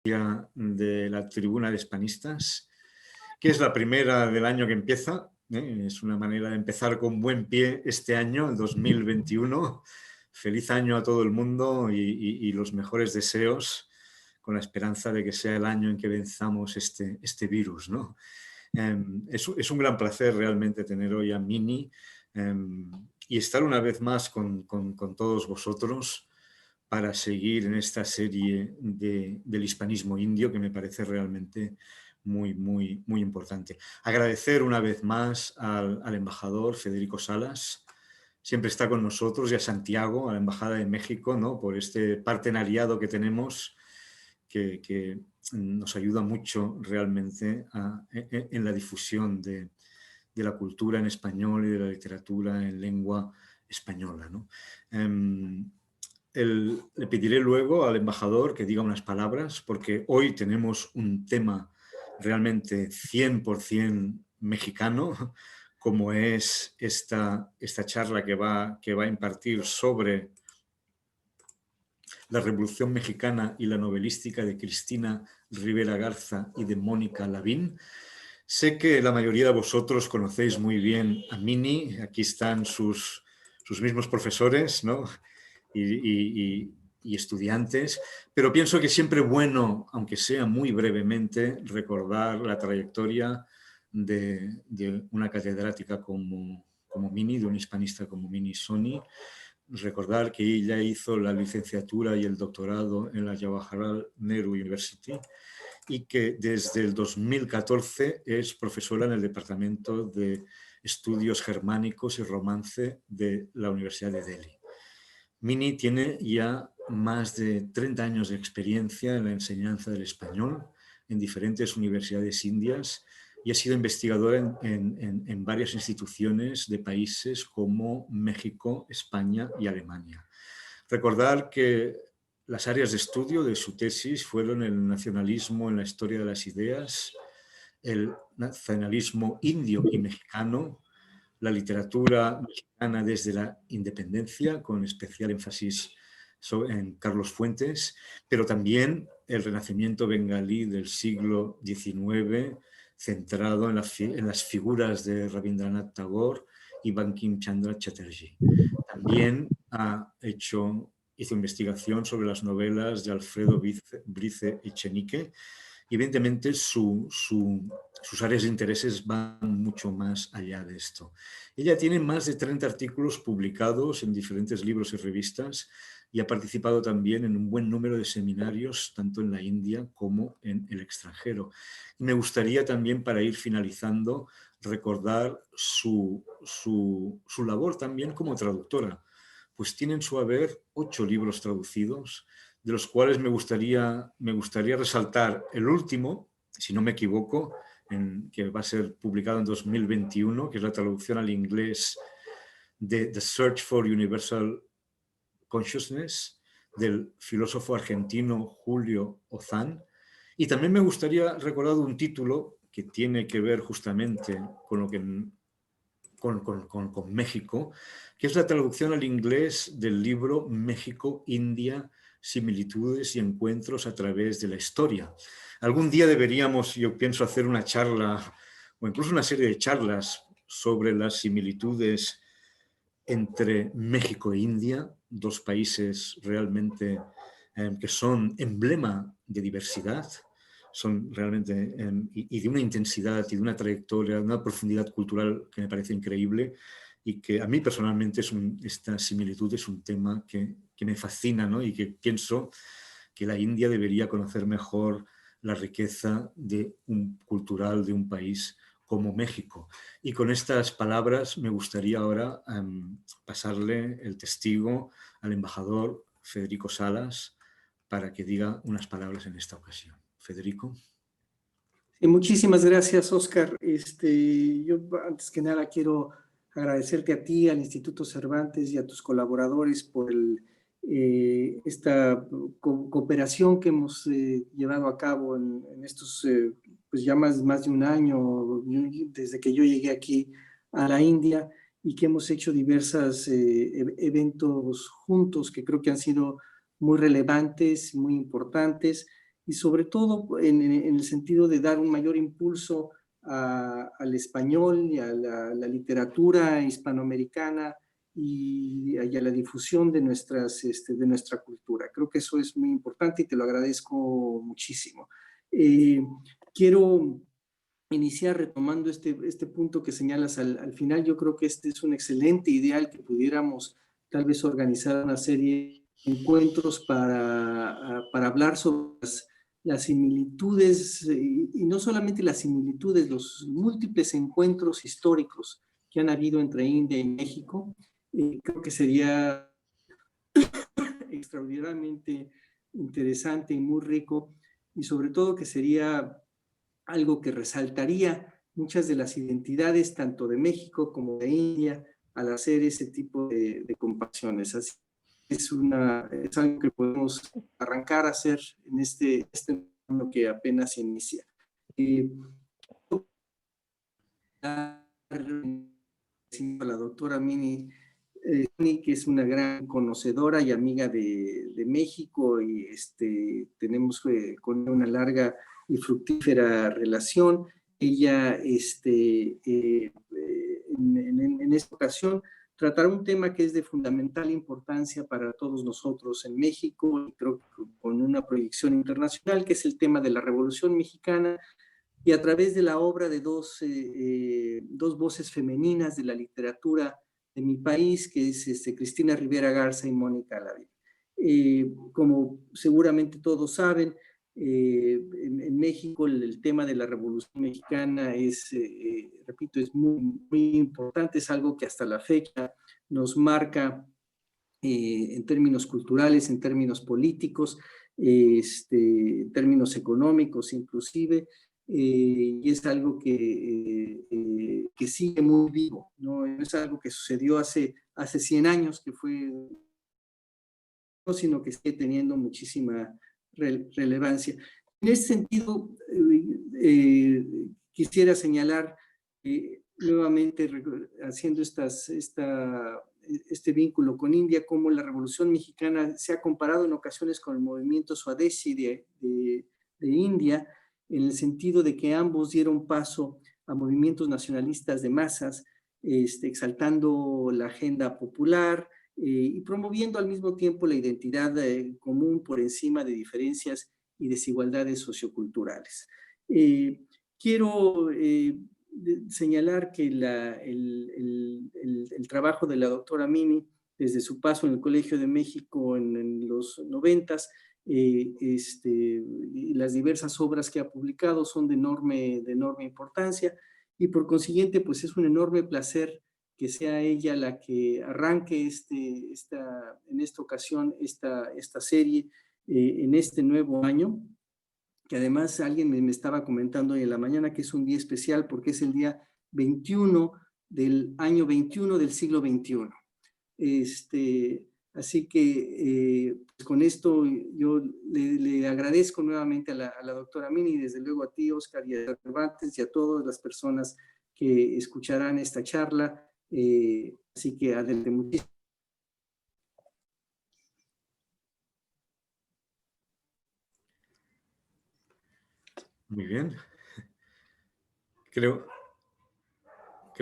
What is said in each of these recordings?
de la tribuna de hispanistas, que es la primera del año que empieza. Es una manera de empezar con buen pie este año, el 2021. Feliz año a todo el mundo y los mejores deseos, con la esperanza de que sea el año en que venzamos este virus, ¿no? Es un gran placer realmente tener hoy a Mini y estar una vez más con todos vosotros para seguir en esta serie del hispanismo indio, que me parece realmente muy importante. Agradecer una vez más al embajador Federico Salas, siempre está con nosotros, y a Santiago, a la Embajada de México, ¿no?, por este partenariado que tenemos, que nos ayuda mucho realmente en la difusión de la cultura en español y de la literatura en lengua española, ¿no? Le pediré luego al embajador que diga unas palabras, porque hoy tenemos un tema realmente 100% mexicano, como es esta charla que va a impartir sobre la Revolución Mexicana y la novelística de Cristina Rivera Garza y de Mónica Lavín. Sé que la mayoría de vosotros conocéis muy bien a Mini, aquí están sus mismos profesores, ¿no?, y estudiantes, pero pienso que siempre es bueno, aunque sea muy brevemente, recordar la trayectoria de una catedrática como Mini, de un hispanista como Mini Soni. Recordar que ella hizo la licenciatura y el doctorado en la Jawaharlal Nehru University y que desde el 2014 es profesora en el Departamento de Estudios Germánicos y Romance de la Universidad de Delhi. Mini tiene ya más de 30 años de experiencia en la enseñanza del español en diferentes universidades indias y ha sido investigadora en varias instituciones de países como México, España y Alemania. Recordar que las áreas de estudio de su tesis fueron el nacionalismo en la historia de las ideas, el nacionalismo indio y mexicano, la literatura mexicana desde la independencia, con especial énfasis en Carlos Fuentes, pero también el renacimiento bengalí del siglo XIX, centrado en las figuras de Rabindranath Tagore y Bankim Chandra Chatterjee. También hizo investigación sobre las novelas de Alfredo Brice Echenique. Evidentemente, sus áreas de intereses van mucho más allá de esto. Ella tiene más de 30 artículos publicados en diferentes libros y revistas y ha participado también en un buen número de seminarios, tanto en la India como en el extranjero. Me gustaría también, para ir finalizando, recordar su labor también como traductora, pues tiene en su haber 8 libros traducidos, de los cuales me gustaría resaltar el último, si no me equivoco, que va a ser publicado en 2021, que es la traducción al inglés de The Search for Universal Consciousness, del filósofo argentino Julio Ozán. Y también me gustaría recordar un título que tiene que ver justamente con México, que es la traducción al inglés del libro México-India, similitudes y encuentros a través de la historia. Algún día deberíamos, yo pienso, hacer una charla o incluso una serie de charlas sobre las similitudes entre México e India, dos países realmente que son emblema de diversidad, son realmente y de una intensidad y de una trayectoria, de una profundidad cultural que me parece increíble y que a mí personalmente esta similitud es un tema que me fascina, ¿no? Y que pienso que la India debería conocer mejor la riqueza cultural de un país como México. Y con estas palabras me gustaría ahora pasarle el testigo al embajador Federico Salas para que diga unas palabras en esta ocasión. Federico. Sí, muchísimas gracias, Óscar. Yo antes que nada quiero agradecerte a ti, al Instituto Cervantes y a tus colaboradores por esta cooperación que hemos llevado a cabo en estos, pues ya más de un año, desde que yo llegué aquí a la India, y que hemos hecho diversos eventos juntos que creo que han sido muy relevantes, muy importantes, y sobre todo en el sentido de dar un mayor impulso al español y a la literatura hispanoamericana y a la difusión de nuestra cultura. Creo que eso es muy importante y te lo agradezco muchísimo. Quiero iniciar retomando este punto que señalas al final. Yo creo que este es un excelente ideal que pudiéramos tal vez organizar una serie de encuentros para hablar sobre las similitudes, y no solamente las similitudes, los múltiples encuentros históricos que han habido entre India y México. Creo que sería extraordinariamente interesante y muy rico, y sobre todo que sería algo que resaltaría muchas de las identidades tanto de México como de India al hacer ese tipo de comparaciones. Así es algo que podemos arrancar a hacer en este año que apenas inicia. A la doctora Mini, que es una gran conocedora y amiga de México, y tenemos con una larga y fructífera relación. Ella, en esta ocasión, tratará un tema que es de fundamental importancia para todos nosotros en México, y creo que con una proyección internacional, que es el tema de la Revolución Mexicana, y a través de la obra de dos voces femeninas de la literatura de mi país, que es Cristina Rivera Garza y Mónica Alavide. Como seguramente todos saben, en México el tema de la Revolución Mexicana repito, es muy, muy importante, es algo que hasta la fecha nos marca en términos culturales, en términos políticos, en términos económicos inclusive, y es algo que sigue muy vivo, ¿no? No es algo que sucedió hace 100 años, que fue, sino que sigue teniendo muchísima relevancia. En ese sentido, quisiera señalar, nuevamente haciendo este vínculo con India, cómo la Revolución Mexicana se ha comparado en ocasiones con el movimiento Swadeshi de India, en el sentido de que ambos dieron paso a movimientos nacionalistas de masas, exaltando la agenda popular, y promoviendo al mismo tiempo la identidad común por encima de diferencias y desigualdades socioculturales. Quiero señalar que el trabajo de la doctora Mini, desde su paso en el Colegio de México en los 90s, y las diversas obras que ha publicado son de enorme importancia, y por consiguiente pues es un enorme placer que sea ella la que arranque en esta ocasión esta serie en este nuevo año, que además alguien me estaba comentando hoy en la mañana que es un día especial porque es el día 21 del año 21 del siglo XXI. Así que pues con esto yo le agradezco nuevamente a la doctora Mini, y desde luego a ti, Oscar, y a Cervantes, y a todas las personas que escucharán esta charla. Así que adelante, muchísimas. Muy bien. Creo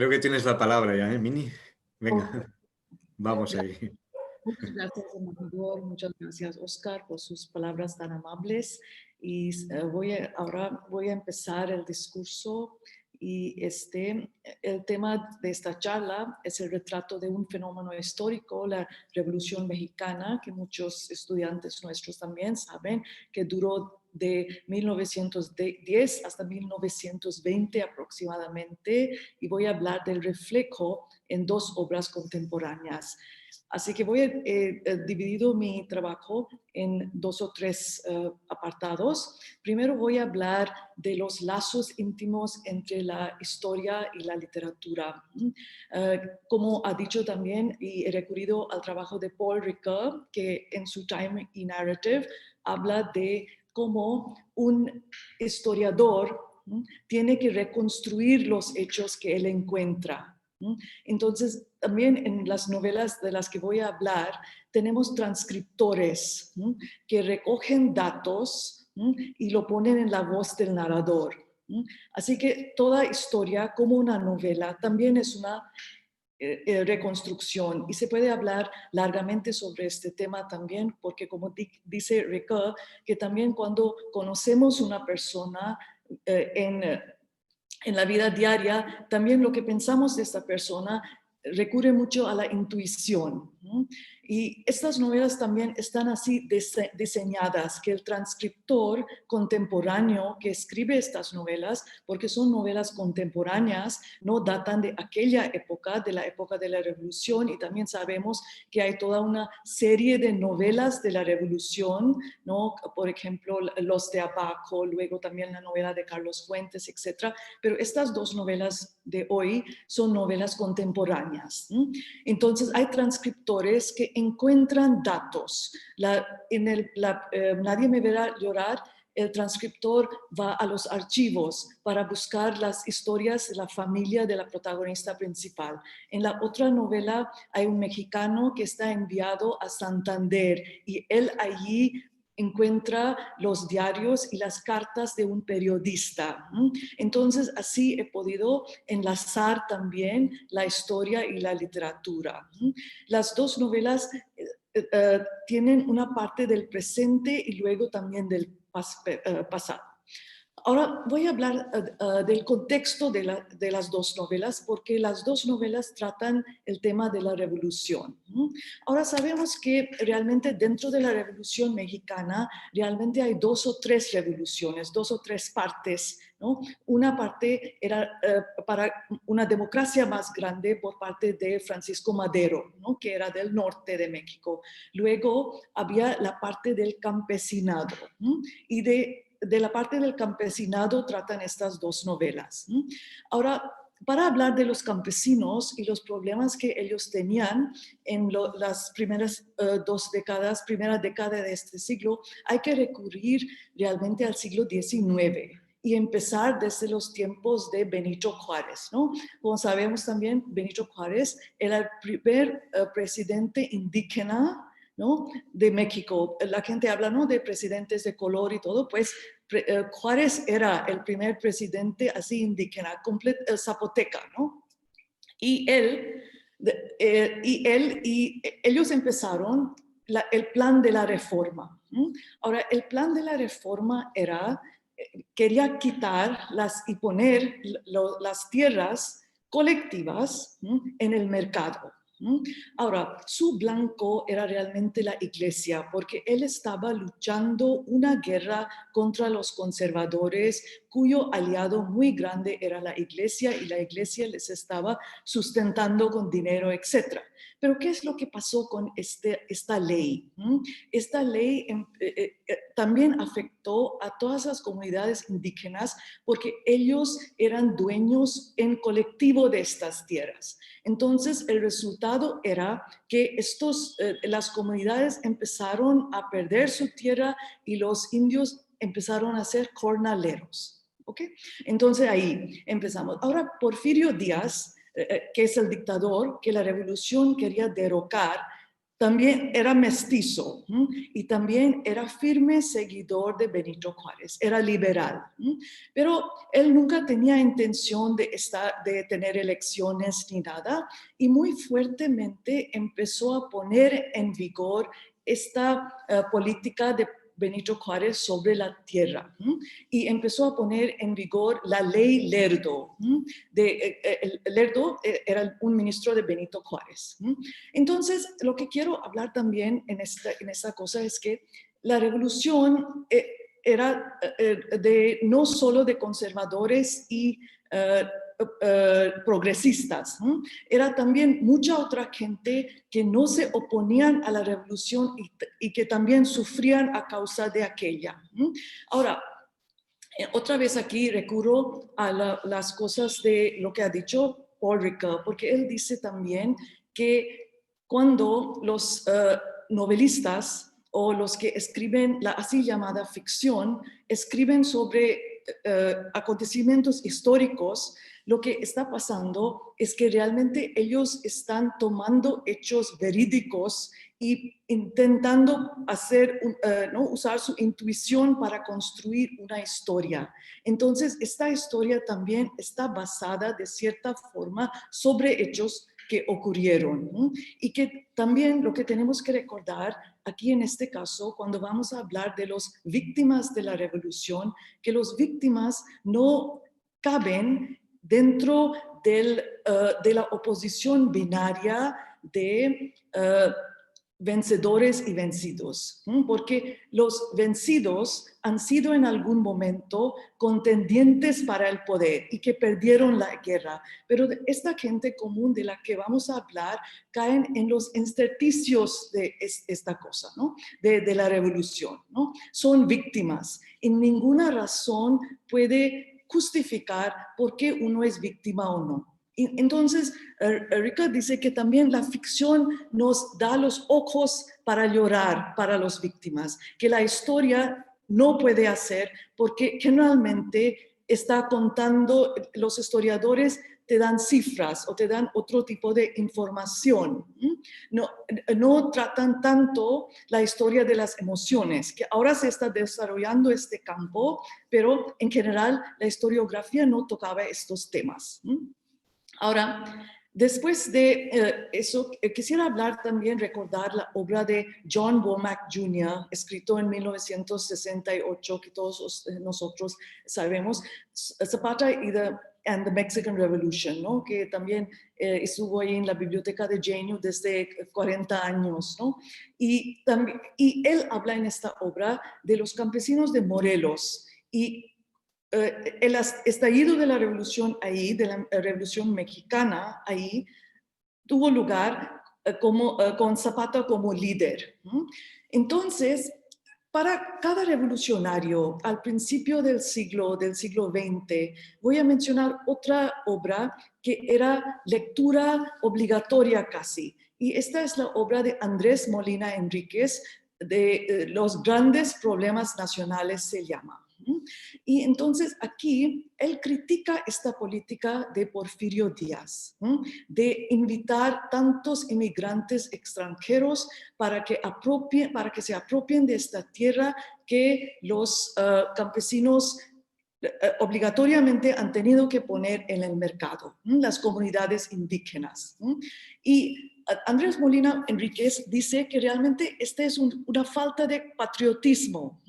que tienes la palabra ya, Mini. Venga, vamos ahí. Muchas gracias, embajador. Muchas gracias, Oscar, por sus palabras tan amables. Y ahora voy a empezar el discurso. Y el tema de esta charla es el retrato de un fenómeno histórico, la Revolución Mexicana, que muchos estudiantes nuestros también saben, que duró de 1910 hasta 1920 aproximadamente. Y voy a hablar del reflejo en dos obras contemporáneas. Así que voy a dividido mi trabajo en dos o tres apartados. Primero voy a hablar de los lazos íntimos entre la historia y la literatura. Como ha dicho también, y he recurrido al trabajo de Paul Ricoeur, que en su Time y Narrative habla de cómo un historiador tiene que reconstruir los hechos que él encuentra. Entonces, también en las novelas de las que voy a hablar, tenemos transcriptores que recogen datos y lo ponen en la voz del narrador. Así que toda historia, como una novela, también es una reconstrucción, y se puede hablar largamente sobre este tema también, porque como dice Ricoeur, que también cuando conocemos una persona en la vida diaria, también lo que pensamos de esta persona recurre mucho a la intuición, ¿no? Y estas novelas también están así diseñadas, que el transcriptor contemporáneo que escribe estas novelas, porque son novelas contemporáneas, no datan de aquella época, de la época de la Revolución, y también sabemos que hay toda una serie de novelas de la Revolución, ¿no? Por ejemplo, Los de Abajo, luego también la novela de Carlos Fuentes, etc. Pero estas dos novelas de hoy son novelas contemporáneas. Entonces hay transcriptores que encuentran datos. Nadie me verá llorar, el transcriptor va a los archivos para buscar las historias de la familia de la protagonista principal. En la otra novela hay un mexicano que está enviado a Santander y él allí encuentra los diarios y las cartas de un periodista. Entonces, así he podido enlazar también la historia y la literatura. Las dos novelas tienen una parte del presente y luego también del pasado. Ahora voy a hablar del contexto de las dos novelas, porque las dos novelas tratan el tema de la revolución. Ahora sabemos que realmente dentro de la Revolución Mexicana realmente hay dos o tres revoluciones, dos o tres partes, ¿no? Una parte era para una democracia más grande por parte de Francisco Madero, ¿no? Que era del norte de México. Luego había la parte del campesinado, ¿no? Y de la parte del campesinado tratan estas dos novelas. Ahora, para hablar de los campesinos y los problemas que ellos tenían en las primeras primera década de este siglo, hay que recurrir realmente al siglo XIX y empezar desde los tiempos de Benito Juárez, ¿no? Como sabemos también, Benito Juárez era el primer presidente indígena, ¿no? De México. La gente habla, ¿no? De presidentes de color y todo, pues Juárez era el primer presidente así indígena, zapoteca, ¿no? Y ellos empezaron el plan de la reforma. Ahora, el plan de la reforma quería quitar y poner las tierras colectivas en el mercado. Ahora, su blanco era realmente la iglesia, porque él estaba luchando una guerra contra los conservadores, cuyo aliado muy grande era la iglesia, y la iglesia les estaba sustentando con dinero, etc. Pero ¿qué es lo que pasó con esta ley? Esta ley también afectó a todas las comunidades indígenas, porque ellos eran dueños en colectivo de estas tierras. Entonces, el resultado era que las comunidades empezaron a perder su tierra y los indios empezaron a ser jornaleros. ¿Okay? Entonces, ahí empezamos. Ahora, Porfirio Díaz, que es el dictador que la revolución quería derrocar, también era mestizo y también era firme seguidor de Benito Juárez, era liberal. Pero él nunca tenía intención de tener elecciones ni nada, y muy fuertemente empezó a poner en vigor esta política de Benito Juárez sobre la tierra, y empezó a poner en vigor la ley Lerdo. Lerdo era un ministro de Benito Juárez. Entonces, lo que quiero hablar también en esta cosa es que la revolución era no solo de conservadores y progresistas, era también mucha otra gente que no se oponían a la revolución y que también sufrían a causa de aquella. Ahora, otra vez aquí recurro a las cosas de lo que ha dicho Paul Ricoeur, porque él dice también que cuando los novelistas o los que escriben la así llamada ficción escriben sobre acontecimientos históricos, Lo que está pasando es que realmente ellos están tomando hechos verídicos y intentando usar su intuición para construir una historia. Entonces, esta historia también está basada de cierta forma sobre hechos que ocurrieron, ¿no? Y que también lo que tenemos que recordar aquí en este caso, cuando vamos a hablar de las víctimas de la revolución, que las víctimas no caben dentro de la oposición binaria de vencedores y vencidos, porque los vencidos han sido en algún momento contendientes para el poder y que perdieron la guerra, pero esta gente común de la que vamos a hablar caen en los intersticios de esta cosa, ¿no? de la revolución, ¿no? Son víctimas. En ninguna razón puede justificar por qué uno es víctima o no. Entonces, Ricard dice que también la ficción nos da los ojos para llorar para las víctimas, que la historia no puede hacer porque generalmente está contando, los historiadores te dan cifras o te dan otro tipo de información. No tratan tanto la historia de las emociones, que ahora se está desarrollando este campo, pero en general la historiografía no tocaba estos temas. Ahora, después de eso, quisiera hablar también, recordar la obra de John Womack Jr., escrito en 1968, que todos nosotros sabemos, Zapata and the Mexican Revolution, ¿no? Que también estuvo ahí en la biblioteca de JNU desde 40 años, ¿no? Y él habla en esta obra de los campesinos de Morelos y el estallido de la revolución ahí, de la revolución mexicana ahí, tuvo lugar con Zapata como líder. Entonces, para cada revolucionario al principio del siglo XX, voy a mencionar otra obra que era lectura obligatoria casi. Y esta es la obra de Andrés Molina Enríquez, de Los grandes problemas nacionales se llama. Y entonces aquí él critica esta política de Porfirio Díaz, de invitar tantos inmigrantes extranjeros para que se apropien de esta tierra que los campesinos obligatoriamente han tenido que poner en el mercado, las comunidades indígenas. Y Andrés Molina Enríquez dice que realmente esta es una falta de patriotismo,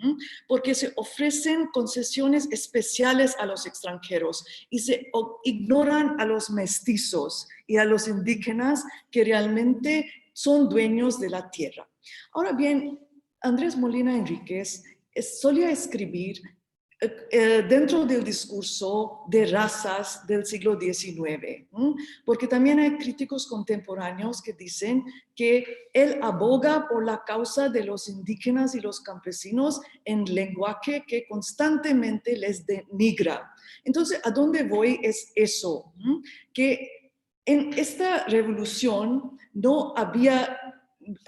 porque se ofrecen concesiones especiales a los extranjeros y se ignoran a los mestizos y a los indígenas que realmente son dueños de la tierra. Ahora bien, Andrés Molina Enríquez solía escribir dentro del discurso de razas del siglo XIX, porque también hay críticos contemporáneos que dicen que él aboga por la causa de los indígenas y los campesinos en lenguaje que constantemente les denigra. Entonces, ¿a dónde voy? Es eso, que en esta revolución no había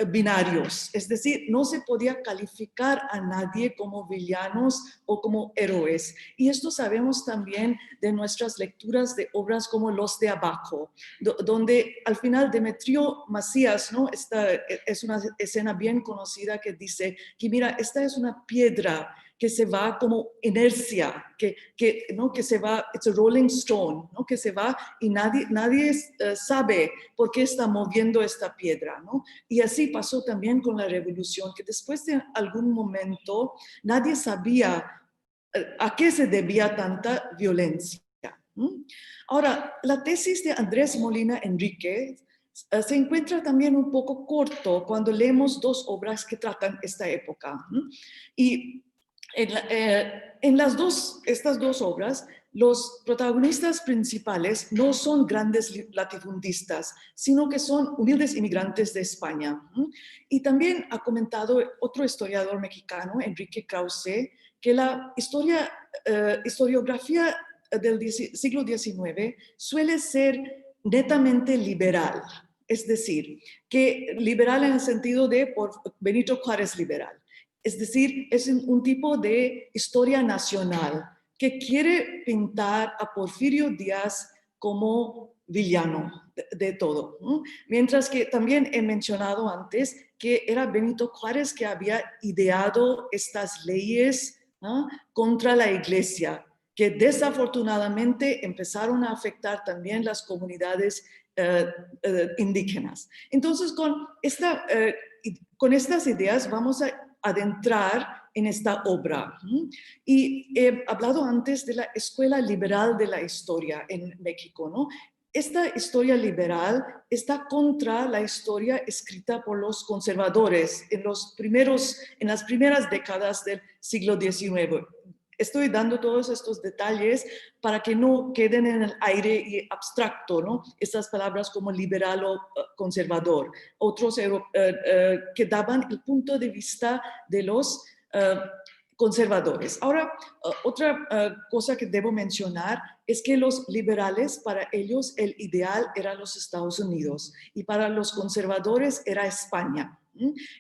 binarios, es decir, no se podía calificar a nadie como villanos o como héroes. Y esto sabemos también de nuestras lecturas de obras como Los de Abajo, donde al final Demetrio Macías, ¿no? Esta es una escena bien conocida que dice que mira, esta es una piedra que se va como inercia, ¿no? Que se va, it's a rolling stone, ¿no? Que se va y nadie sabe por qué está moviendo esta piedra, ¿no? Y así pasó también con la revolución, que después de algún momento nadie sabía a qué se debía tanta violencia. Ahora, la tesis de Andrés Molina Enríquez se encuentra también un poco corto cuando leemos dos obras que tratan esta época. Y en estas dos obras, los protagonistas principales no son grandes latifundistas, sino que son humildes inmigrantes de España. Y también ha comentado otro historiador mexicano, Enrique Krause, que la historiografía del siglo XIX suele ser netamente liberal, es decir, que liberal en el sentido de por Benito Juárez liberal. Es decir, es un tipo de historia nacional que quiere pintar a Porfirio Díaz como villano de todo. Mientras que también he mencionado antes que era Benito Juárez que había ideado estas leyes contra la iglesia, que desafortunadamente empezaron a afectar también las comunidades indígenas. Entonces, con estas ideas vamos a adentrar en esta obra. Y he hablado antes de la Escuela Liberal de la Historia en México, ¿no? Esta historia liberal está contra la historia escrita por los conservadores en las primeras décadas del siglo XIX. Estoy dando todos estos detalles para que no queden en el aire y abstracto, ¿no? Estas palabras como liberal o conservador. Otros que daban el punto de vista de los conservadores. Ahora, otra cosa que debo mencionar es que los liberales, para ellos el ideal era los Estados Unidos y para los conservadores era España.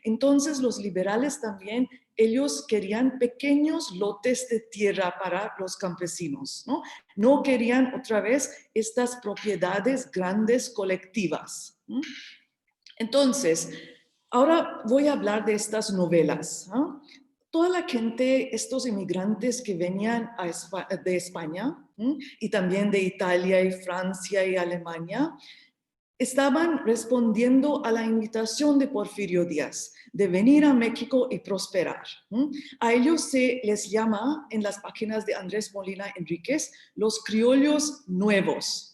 Entonces los liberales también, ellos querían pequeños lotes de tierra para los campesinos, ¿no? No querían otra vez estas propiedades grandes colectivas. Entonces, ahora voy a hablar de estas novelas, ¿no? Toda la gente, estos inmigrantes que venían de España y también de Italia y Francia y Alemania, estaban respondiendo a la invitación de Porfirio Díaz de venir a México y prosperar. A ellos se les llama en las páginas de Andrés Molina Enríquez los criollos nuevos.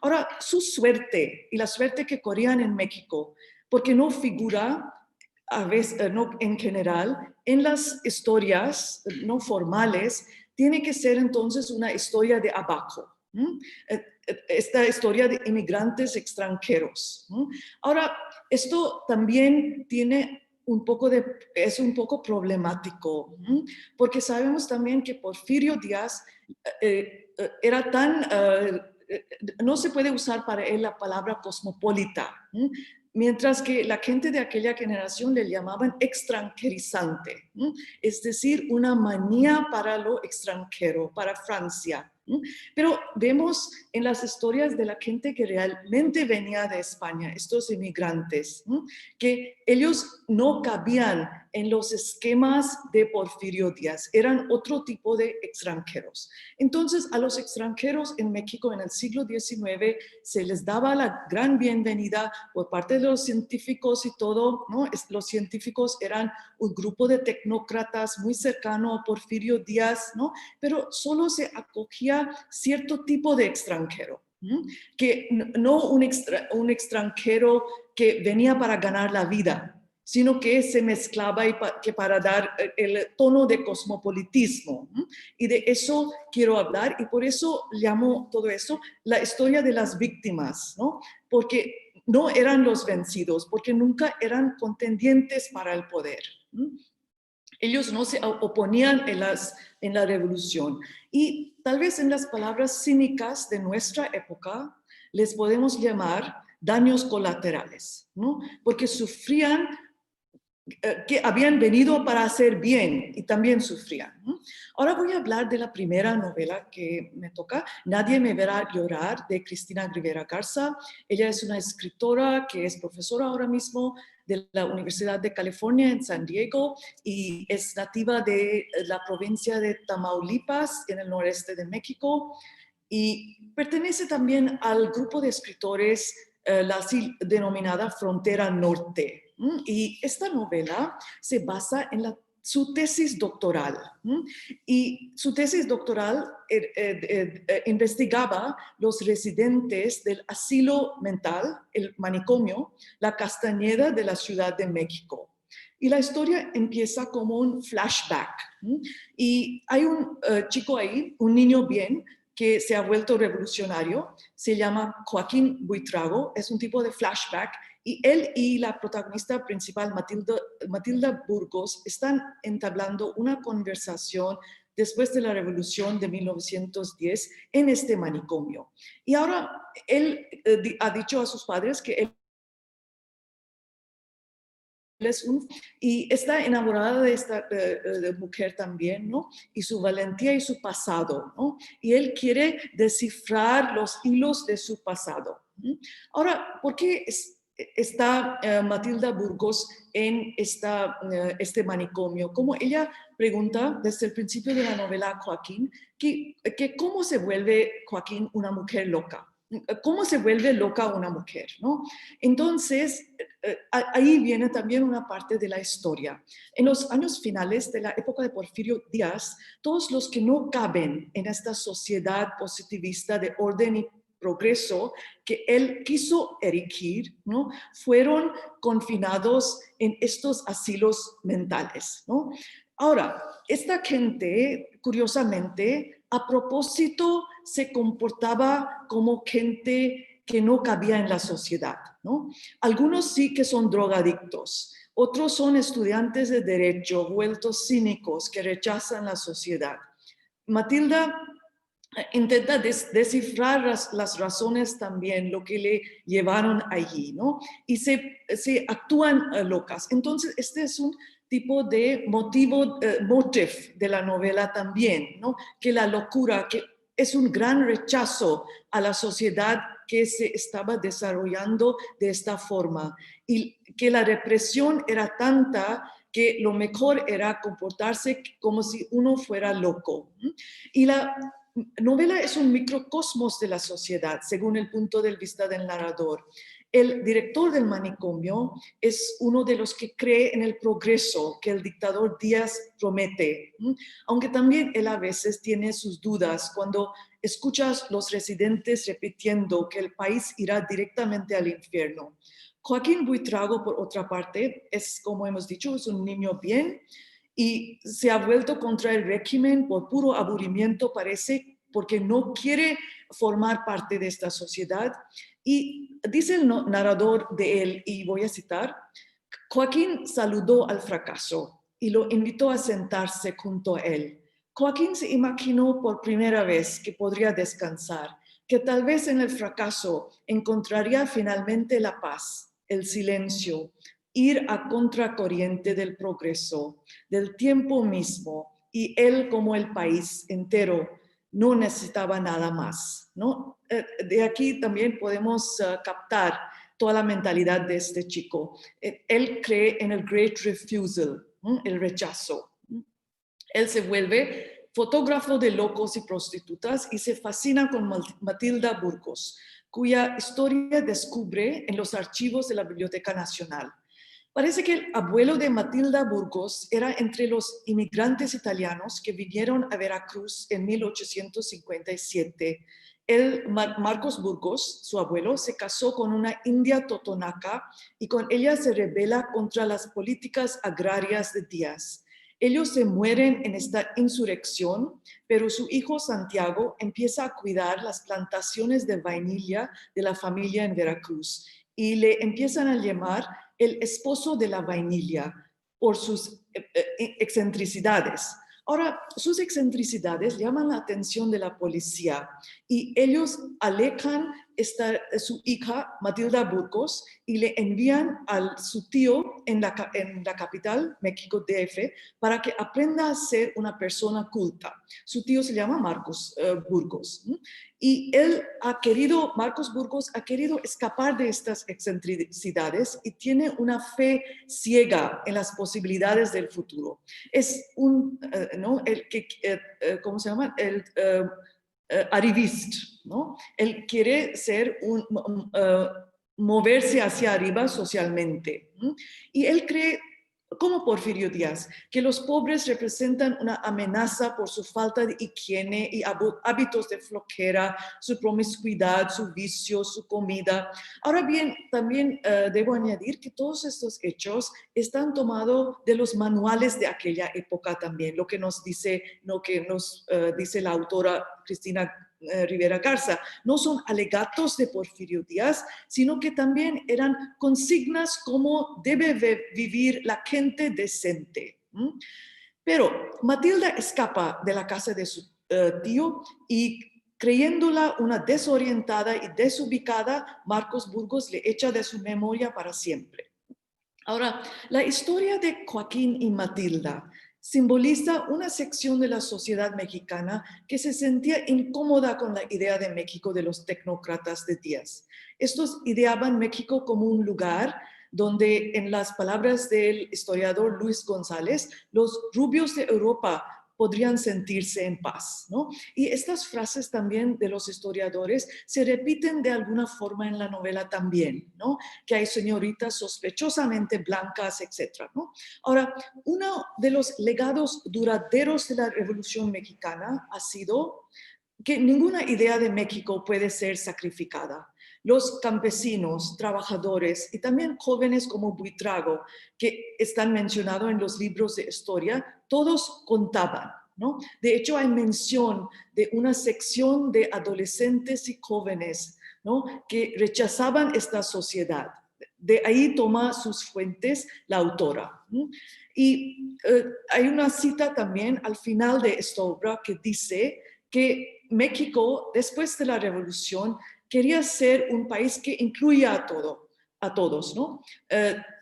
Ahora, su suerte y la suerte que corrían en México, porque no figura a veces, no en general, en las historias no formales, tiene que ser entonces una historia de abajo. Esta historia de inmigrantes extranjeros. Ahora, esto también es un poco problemático, porque sabemos también que Porfirio Díaz era tan, no se puede usar para él la palabra cosmopolita, mientras que la gente de aquella generación le llamaban extranjerizante, es decir, una manía para lo extranjero, para Francia. Pero vemos en las historias de la gente que realmente venía de España, estos inmigrantes, que ellos no cabían en los esquemas de Porfirio Díaz, eran otro tipo de extranjeros. Entonces, a los extranjeros en México en el siglo XIX se les daba la gran bienvenida por parte de los científicos y todo, ¿no? Los científicos eran un grupo de tecnócratas muy cercano a Porfirio Díaz, ¿no? Pero solo se acogía cierto tipo de extranjero, que no un extranjero que venía para ganar la vida, sino que se mezclaba que para dar el tono de cosmopolitismo. Y de eso quiero hablar y por eso llamo todo eso la historia de las víctimas, ¿no? Porque no eran los vencidos, porque nunca eran contendientes para el poder. Ellos no se oponían en la revolución. Y tal vez en las palabras cínicas de nuestra época les podemos llamar daños colaterales, ¿no? Porque sufrían, que habían venido para hacer bien y también sufrían. Ahora voy a hablar de la primera novela que me toca, Nadie me verá llorar, de Cristina Rivera Garza. Ella es una escritora que es profesora ahora mismo de la Universidad de California en San Diego y es nativa de la provincia de Tamaulipas en el noreste de México y pertenece también al grupo de escritores la así denominada Frontera Norte. Y esta novela se basa en su tesis doctoral. Y su tesis doctoral investigaba los residentes del asilo mental, el manicomio, la Castañeda de la Ciudad de México. Y la historia empieza como un flashback. Y hay un chico ahí, un niño bien, que se ha vuelto revolucionario, se llama Joaquín Buitrago, es un tipo de flashback, y él y la protagonista principal, Matilda Burgos, están entablando una conversación después de la revolución de 1910 en este manicomio. Y ahora él ha dicho a sus padres que él y está enamorada de esta de mujer también, ¿no? Y su valentía y su pasado, ¿no? Y él quiere descifrar los hilos de su pasado. Ahora, ¿por qué está Matilda Burgos en este manicomio? Como ella pregunta desde el principio de la novela a Joaquín, que cómo se vuelve Joaquín una mujer loca. ¿Cómo se vuelve loca una mujer? ¿No? Entonces, ahí viene también una parte de la historia. En los años finales de la época de Porfirio Díaz, todos los que no caben en esta sociedad positivista de orden y progreso que él quiso erigir, ¿no? Fueron confinados en estos asilos mentales, ¿no? Ahora, esta gente, curiosamente, a propósito, se comportaba como gente que no cabía en la sociedad, ¿no? Algunos sí que son drogadictos, otros son estudiantes de derecho, vueltos cínicos que rechazan la sociedad. Matilda intenta descifrar las razones también, lo que le llevaron allí, ¿no? Y se actúan locas. Entonces, este es un tipo de motif de la novela también, ¿no? Que la locura, que es un gran rechazo a la sociedad que se estaba desarrollando de esta forma y que la represión era tanta que lo mejor era comportarse como si uno fuera loco. Y la novela es un microcosmos de la sociedad, según el punto de vista del narrador. El director del manicomio es uno de los que cree en el progreso que el dictador Díaz promete, aunque también él a veces tiene sus dudas cuando escuchas los residentes repitiendo que el país irá directamente al infierno. Joaquín Buitrago, por otra parte, es, como hemos dicho, es un niño bien y se ha vuelto contra el régimen por puro aburrimiento, parece, porque no quiere formar parte de esta sociedad. Y dice el narrador de él, y voy a citar, Joaquín saludó al fracaso y lo invitó a sentarse junto a él. Joaquín se imaginó por primera vez que podría descansar, que tal vez en el fracaso encontraría finalmente la paz, el silencio, ir a contracorriente del progreso, del tiempo mismo, y él como el país entero no necesitaba nada más, ¿no? De aquí también podemos captar toda la mentalidad de este chico. Él cree en el Great Refusal, el rechazo. Él se vuelve fotógrafo de locos y prostitutas y se fascina con Matilda Burgos, cuya historia descubre en los archivos de la Biblioteca Nacional. Parece que el abuelo de Matilda Burgos era entre los inmigrantes italianos que vinieron a Veracruz en 1857. Marcos Burgos, su abuelo, se casó con una india totonaca y con ella se rebela contra las políticas agrarias de Díaz. Ellos se mueren en esta insurrección, pero su hijo Santiago empieza a cuidar las plantaciones de vainilla de la familia en Veracruz y le empiezan a llamar el esposo de la vainilla por sus excentricidades. Ahora, sus excentricidades llaman la atención de la policía y ellos alejan su hija Matilda Burgos y le envían a su tío en la capital, México DF, para que aprenda a ser una persona culta. Su tío se llama Marcos Burgos. Y Marcos Burgos ha querido escapar de estas excentricidades y tiene una fe ciega en las posibilidades del futuro. Es ¿no? ¿Cómo se llama? El arrivist, ¿no? Él quiere ser moverse hacia arriba socialmente. Y él cree, como Porfirio Díaz, que los pobres representan una amenaza por su falta de higiene y hábitos de flojera, su promiscuidad, su vicio, su comida. Ahora bien, también debo añadir que todos estos hechos están tomados de los manuales de aquella época también, lo que nos dice la autora Cristina Rivera Garza. No son alegatos de Porfirio Díaz, sino que también eran consignas como debe vivir la gente decente. Pero Matilda escapa de la casa de su tío y creyéndola una desorientada y desubicada, Marcos Burgos le echa de su memoria para siempre. Ahora, la historia de Joaquín y Matilda simboliza una sección de la sociedad mexicana que se sentía incómoda con la idea de México de los tecnócratas de Díaz. Estos ideaban México como un lugar donde, en las palabras del historiador Luis González, los rubios de Europa podrían sentirse en paz, ¿no? Y estas frases también de los historiadores se repiten de alguna forma en la novela también, ¿no? Que hay señoritas sospechosamente blancas, etc., ¿no? Ahora, uno de los legados duraderos de la Revolución Mexicana ha sido que ninguna idea de México puede ser sacrificada. Los campesinos, trabajadores y también jóvenes como Buitrago, que están mencionados en los libros de historia, todos contaban, ¿no? De hecho, hay mención de una sección de adolescentes y jóvenes, ¿no?, que rechazaban esta sociedad. De ahí toma sus fuentes la autora, ¿no? Y hay una cita también al final de esta obra que dice que México, después de la Revolución, quería ser un país que incluya a todos, ¿no?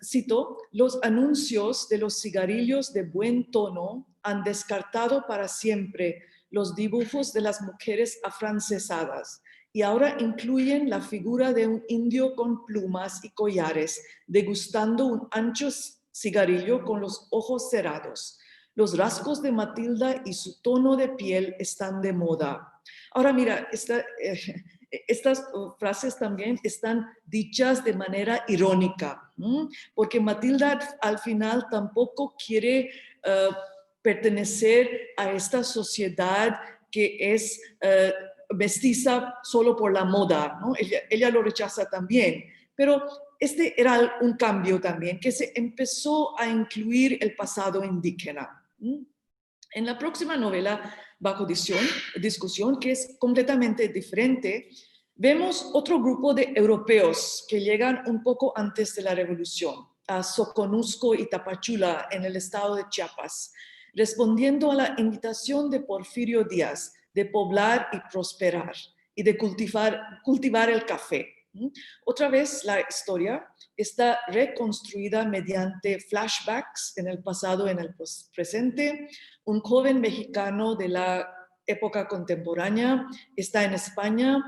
Cito, los anuncios de los cigarrillos de buen tono han descartado para siempre los dibujos de las mujeres afrancesadas y ahora incluyen la figura de un indio con plumas y collares, degustando un ancho cigarrillo con los ojos cerrados. Los rasgos de Matilda y su tono de piel están de moda. Ahora mira, estas frases también están dichas de manera irónica, porque Matilda al final tampoco quiere pertenecer a esta sociedad que es mestiza solo por la moda, ¿no? Ella lo rechaza también, pero este era un cambio también, que se empezó a incluir el pasado indígena. En la próxima novela, Bajo discusión, que es completamente diferente, vemos otro grupo de europeos que llegan un poco antes de la Revolución, a Soconusco y Tapachula, en el estado de Chiapas, respondiendo a la invitación de Porfirio Díaz de poblar y prosperar y de cultivar el café. Otra vez la historia está reconstruida mediante flashbacks en el pasado, en el presente. Un joven mexicano de la época contemporánea está en España,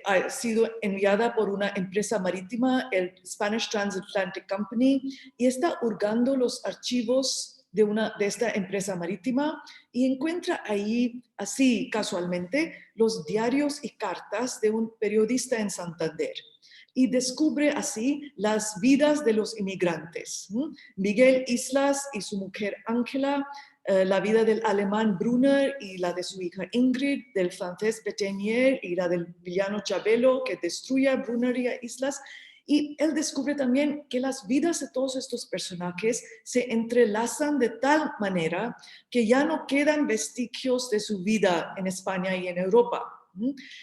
ha sido enviada por una empresa marítima, el Spanish Transatlantic Company, y está hurgando los archivos de esta empresa marítima y encuentra ahí, así casualmente, los diarios y cartas de un periodista en Santander. Y descubre así las vidas de los inmigrantes. Miguel Islas y su mujer Ángela, la vida del alemán Brunner y la de su hija Ingrid, del francés Petenier y la del villano Chabelo que destruye a Brunner y a Islas. Y él descubre también que las vidas de todos estos personajes se entrelazan de tal manera que ya no quedan vestigios de su vida en España y en Europa.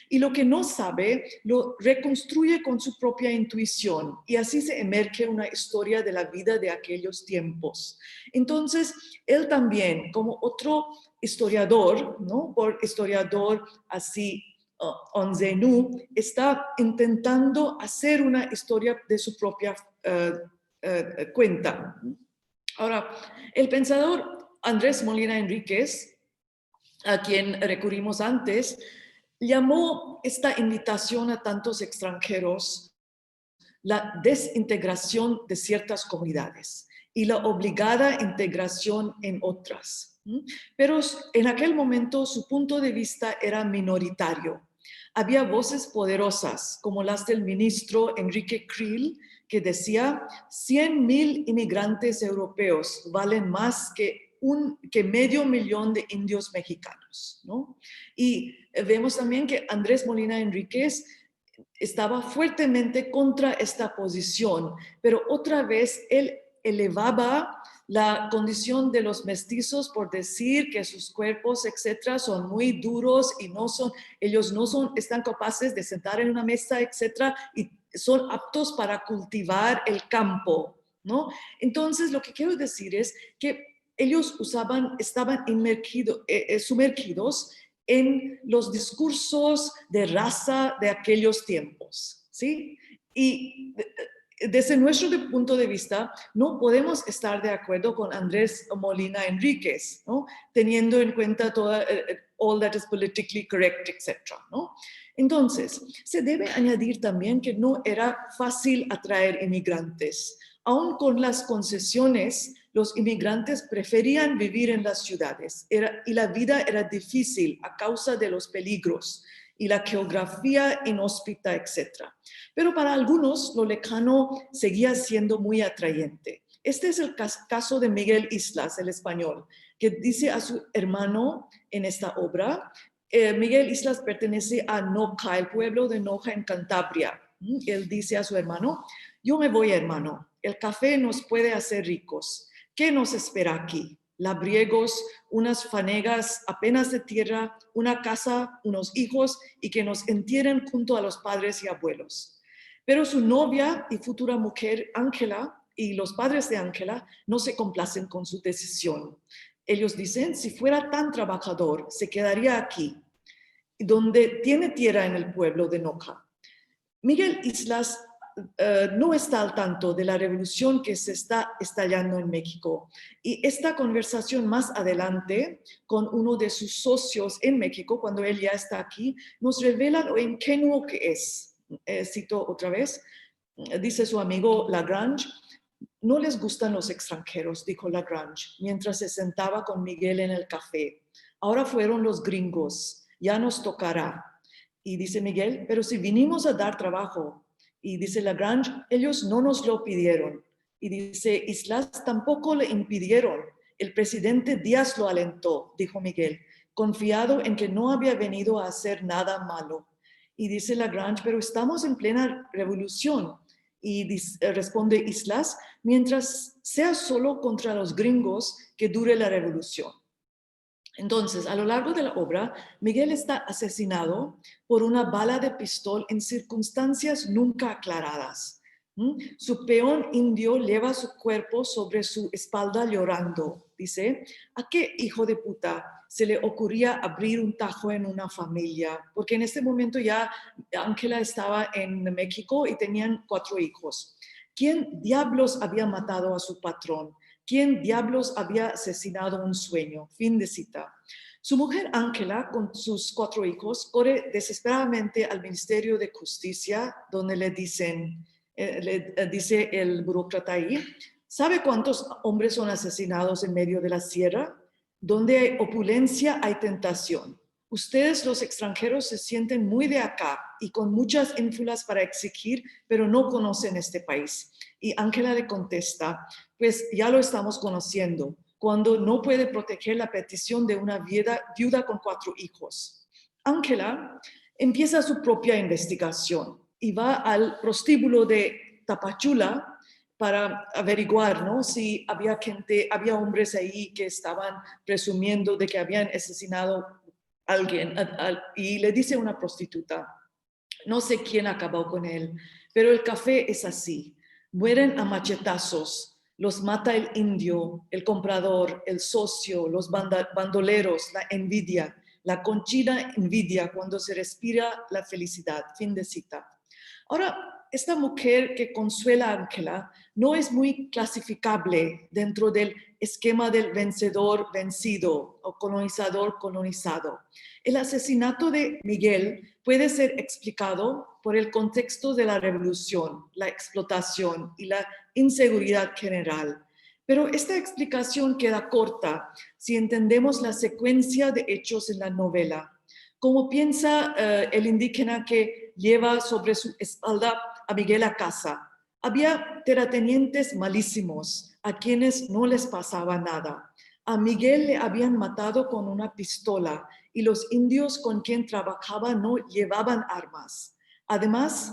Y lo que no sabe lo reconstruye con su propia intuición y así se emerge una historia de la vida de aquellos tiempos. Entonces, él también, como otro historiador, ¿no?, por historiador así, Onzenu, está intentando hacer una historia de su propia cuenta. Ahora, el pensador Andrés Molina Enríquez, a quien recurrimos antes, llamó esta invitación a tantos extranjeros la desintegración de ciertas comunidades y la obligada integración en otras. Pero en aquel momento su punto de vista era minoritario. Había voces poderosas, como las del ministro Enrique Creel, que decía 100,000 inmigrantes europeos valen más que medio millón de indios mexicanos, ¿no? Y vemos también que Andrés Molina Enríquez estaba fuertemente contra esta posición, pero otra vez él elevaba la condición de los mestizos por decir que sus cuerpos, etcétera, son muy duros y ellos no están capaces de sentar en una mesa, etcétera, y son aptos para cultivar el campo, ¿no? Entonces, lo que quiero decir es que ellos estaban sumergidos en los discursos de raza de aquellos tiempos, ¿sí? Y desde nuestro punto de vista, no podemos estar de acuerdo con Andrés Molina Enríquez, ¿no? Teniendo en cuenta toda, all that is politically correct, etc., ¿no? Entonces, se debe añadir también que no era fácil atraer inmigrantes. Aún con las concesiones, los inmigrantes preferían vivir en las ciudades y la vida era difícil a causa de los peligros y la geografía inhóspita, etc. Pero para algunos, lo lejano seguía siendo muy atrayente. Este es el caso de Miguel Islas, el español, que dice a su hermano en esta obra. Miguel Islas pertenece a Noja, el pueblo de Noja en Cantabria. Él dice a su hermano: yo me voy, hermano, el café nos puede hacer ricos. ¿Qué nos espera aquí? Labriegos, unas fanegas apenas de tierra, una casa, unos hijos y que nos entierren junto a los padres y abuelos. Pero su novia y futura mujer, Ángela, y los padres de Ángela no se complacen con su decisión. Ellos dicen: si fuera tan trabajador, se quedaría aquí, donde tiene tierra en el pueblo de Noja. Miguel Islas no está al tanto de la revolución que se está estallando en México. Y esta conversación más adelante con uno de sus socios en México, cuando él ya está aquí, nos revela lo ingenuo que es. Cito otra vez, dice su amigo Lagrange: no les gustan los extranjeros, dijo Lagrange, mientras se sentaba con Miguel en el café. Ahora fueron los gringos, ya nos tocará. Y dice Miguel: pero si vinimos a dar trabajo. Y dice Lagrange: ellos no nos lo pidieron. Y dice Islas: tampoco le impidieron. El presidente Díaz lo alentó, dijo Miguel, confiado en que no había venido a hacer nada malo. Y dice Lagrange: pero estamos en plena revolución. Y responde Islas: mientras sea solo contra los gringos, que dure la revolución. Entonces, a lo largo de la obra, Miguel está asesinado por una bala de pistola en circunstancias nunca aclaradas. Su peón indio lleva su cuerpo sobre su espalda llorando. Dice: ¿a qué hijo de puta se le ocurría abrir un tajo en una familia? Porque en este momento ya Ángela estaba en México y tenían 4 hijos. ¿Quién diablos había matado a su patrón? ¿Quién diablos había asesinado un sueño? Fin de cita. Su mujer Ángela, con sus 4 hijos, corre desesperadamente al Ministerio de Justicia, donde le dicen, dice el burócrata ahí: ¿sabe cuántos hombres son asesinados en medio de la sierra? Donde hay opulencia hay tentación. Ustedes, los extranjeros, se sienten muy de acá y con muchas ínfulas para exigir, pero no conocen este país. Y Ángela le contesta: pues ya lo estamos conociendo, cuando no puede proteger la petición de una viuda con 4 hijos. Ángela empieza su propia investigación y va al prostíbulo de Tapachula para averiguar, ¿no?, si había hombres ahí que estaban presumiendo de que habían asesinado a alguien. Y le dice a una prostituta: no sé quién acabó con él, pero el café es así. Mueren a machetazos, los mata el indio, el comprador, el socio, los bandoleros, la envidia, la conchina envidia cuando se respira la felicidad. Fin de cita. Ahora, esta mujer que consuela a Ángela no es muy clasificable dentro del esquema del vencedor vencido o colonizador colonizado. El asesinato de Miguel puede ser explicado por el contexto de la revolución, la explotación y la inseguridad general. Pero esta explicación queda corta si entendemos la secuencia de hechos en la novela. Como piensa el indígena que lleva sobre su espalda a Miguel a casa. Había terratenientes malísimos a quienes no les pasaba nada. A Miguel le habían matado con una pistola y los indios con quien trabajaba no llevaban armas. Además,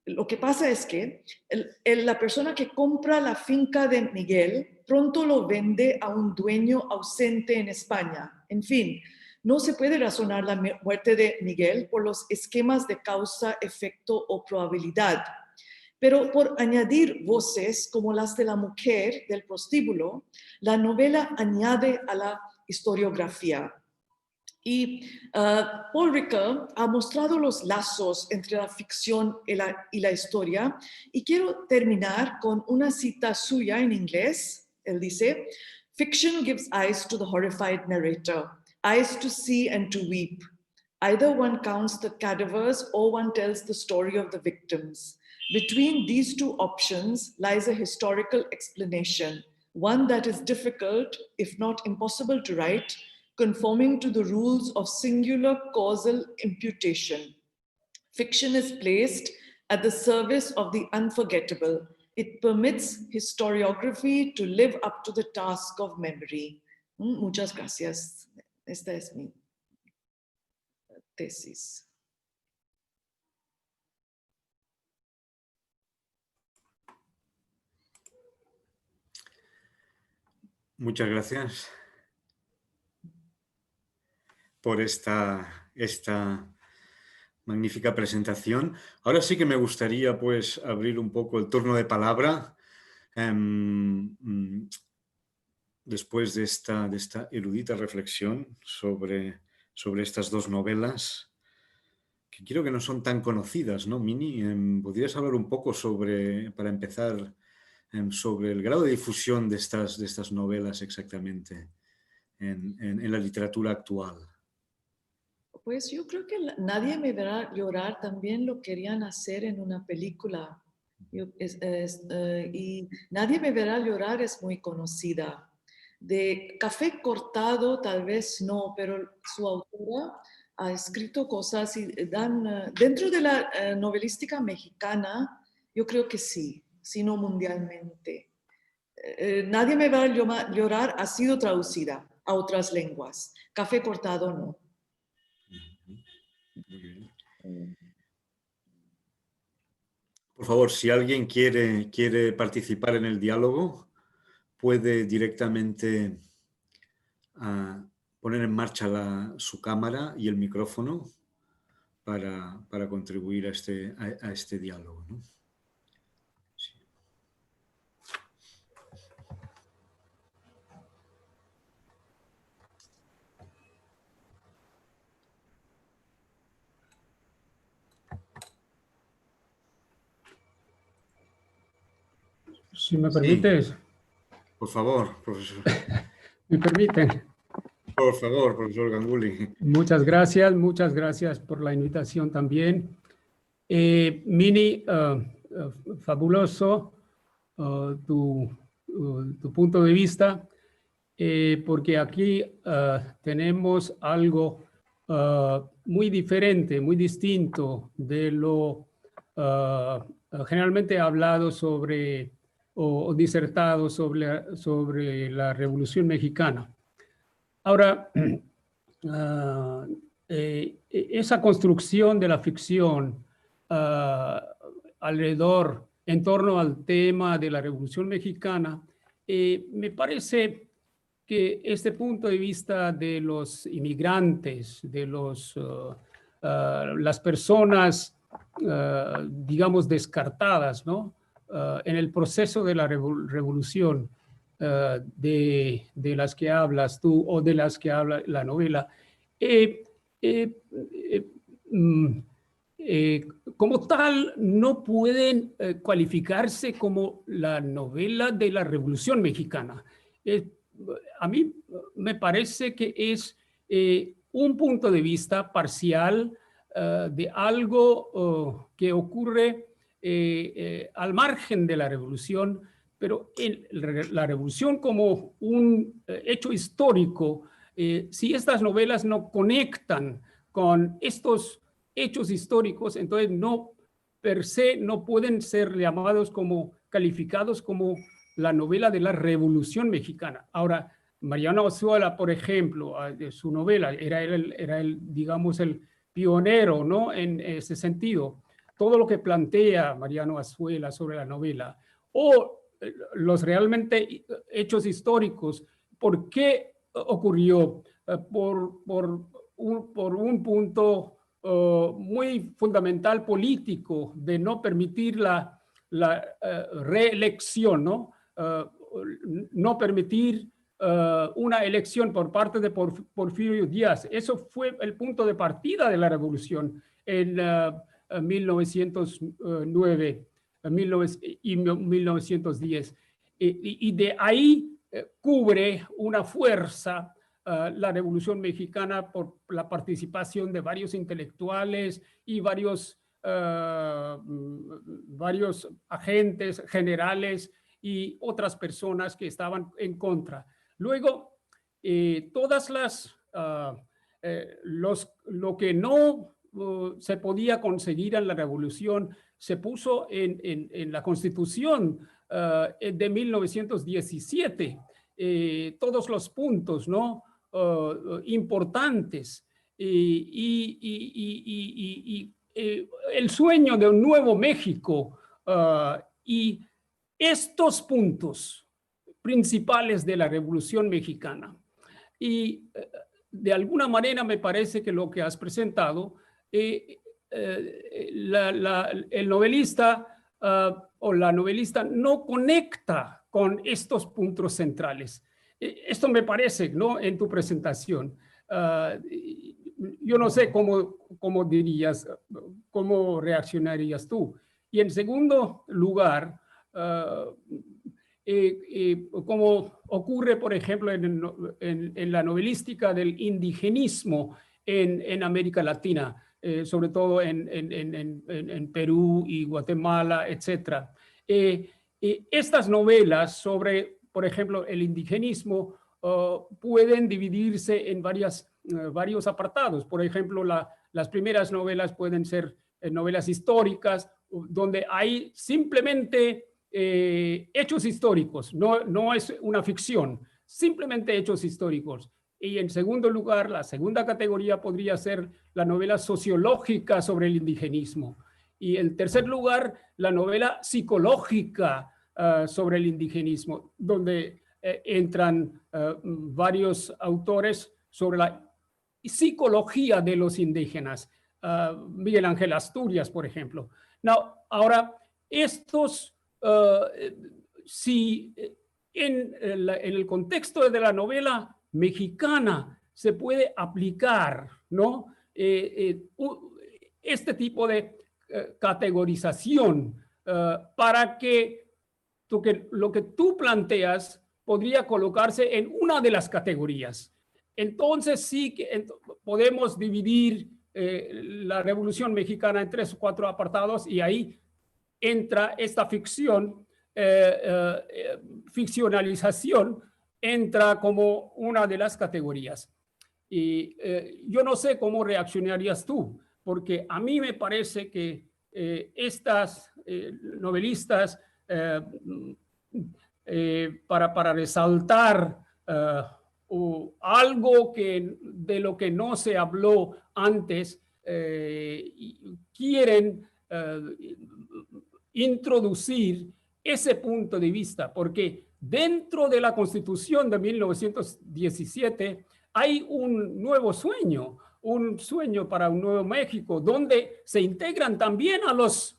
lo que pasa es que la persona que compra la finca de Miguel pronto lo vende a un dueño ausente en España. En fin, no se puede razonar la muerte de Miguel por los esquemas de causa, efecto o probabilidad. Pero por añadir voces como las de la mujer del prostíbulo, la novela añade a la historiografía. Y Paul Ricoeur ha mostrado los lazos entre la ficción y la historia. Y quiero terminar con una cita suya en inglés. Él dice, "Fiction gives eyes to the horrified narrator, eyes to see and to weep. Either one counts the cadavers or one tells the story of the victims. Between these two options lies a historical explanation, one that is difficult, if not impossible to write, conforming to the rules of singular causal imputation. Fiction is placed at the service of the unforgettable. It permits historiography to live up to the task of memory." Muchas gracias. Esta es mi tesis. Muchas gracias por esta magnífica presentación. Ahora sí que me gustaría pues abrir un poco el turno de palabra después de esta erudita reflexión sobre estas dos novelas que creo que no son tan conocidas, ¿no, Mini? ¿Podrías hablar un poco para empezar, sobre el grado de difusión de estas novelas exactamente en la literatura actual? Pues yo creo que Nadie me verá llorar también lo querían hacer en una película. Y Nadie me verá llorar es muy conocida. De Café Cortado tal vez no, pero su autora ha escrito cosas y dan, dentro de la novelística mexicana, yo creo que sí, sino mundialmente. Nadie me va a llorar ha sido traducida a otras lenguas. Café Cortado no. Muy bien. Por favor, si alguien quiere participar en el diálogo, puede directamente poner en marcha su cámara y el micrófono para contribuir a este diálogo, ¿no? Sí. Si me permites. Sí. Por favor, profesor. ¿Me permiten? Por favor, profesor Ganguly. Muchas gracias por la invitación también. Mini, fabuloso tu punto de vista, porque aquí tenemos algo muy diferente, muy distinto de lo generalmente hablado sobre o disertado sobre la Revolución Mexicana. Ahora, esa construcción de la ficción en torno al tema de la Revolución Mexicana, me parece que este punto de vista de los inmigrantes, de las personas, digamos, descartadas, ¿no? En el proceso de la revolución, de las que hablas tú o de las que habla la novela, como tal no pueden cualificarse como la novela de la Revolución Mexicana. A mí me parece que es un punto de vista parcial de algo que ocurre al margen de la revolución, pero la revolución como un hecho histórico, si estas novelas no conectan con estos hechos históricos, entonces per se no pueden ser calificados como la novela de la Revolución Mexicana. Ahora, Mariano Azuela, por ejemplo, su novela, era digamos, el pionero, ¿no? En ese sentido. Todo lo que plantea Mariano Azuela sobre la novela, o los realmente hechos históricos, ¿por qué ocurrió? Por un punto muy fundamental político de no permitir la reelección, ¿no? No permitir una elección por parte de Porfirio Díaz. Eso fue el punto de partida de la revolución en 1909 y 1910. Y de ahí cubre una fuerza la Revolución Mexicana por la participación de varios intelectuales y varios agentes generales y otras personas que estaban en contra. Luego, todas las, lo que no se podía conseguir en la revolución se puso en la Constitución de 1917. Todos los puntos, ¿no? Importantes y el sueño de un nuevo México y estos puntos principales de la Revolución Mexicana. Y de alguna manera me parece que lo que has presentado, el novelista o la novelista no conecta con estos puntos centrales. Esto me parece, ¿no? En tu presentación. Yo no sé cómo dirías, cómo reaccionarías tú. Y en segundo lugar, como ocurre, por ejemplo, en la novelística del indigenismo en América Latina, sobre todo en Perú y Guatemala, etc. Estas novelas sobre, por ejemplo, el indigenismo pueden dividirse en varios apartados. Por ejemplo, las primeras novelas pueden ser novelas históricas, donde hay simplemente hechos históricos, no es una ficción, simplemente hechos históricos. Y en segundo lugar, la segunda categoría podría ser la novela sociológica sobre el indigenismo. Y en tercer lugar, la novela psicológica sobre el indigenismo, donde entran varios autores sobre la psicología de los indígenas. Miguel Ángel Asturias, por ejemplo. Ahora, estos, si en el contexto de la novela mexicana se puede aplicar, ¿no? Este tipo de categorización para que lo que tú planteas podría colocarse en una de las categorías. Entonces sí que podemos dividir la Revolución Mexicana en 3 o 4 apartados y ahí entra esta ficción, ficcionalización, entra como una de las categorías. Y yo no sé cómo reaccionarías tú, porque a mí me parece que estas novelistas, para resaltar algo de lo que no se habló antes, quieren introducir ese punto de vista, porque dentro de la Constitución de 1917 hay un nuevo sueño, un sueño para un nuevo México, donde se integran también a los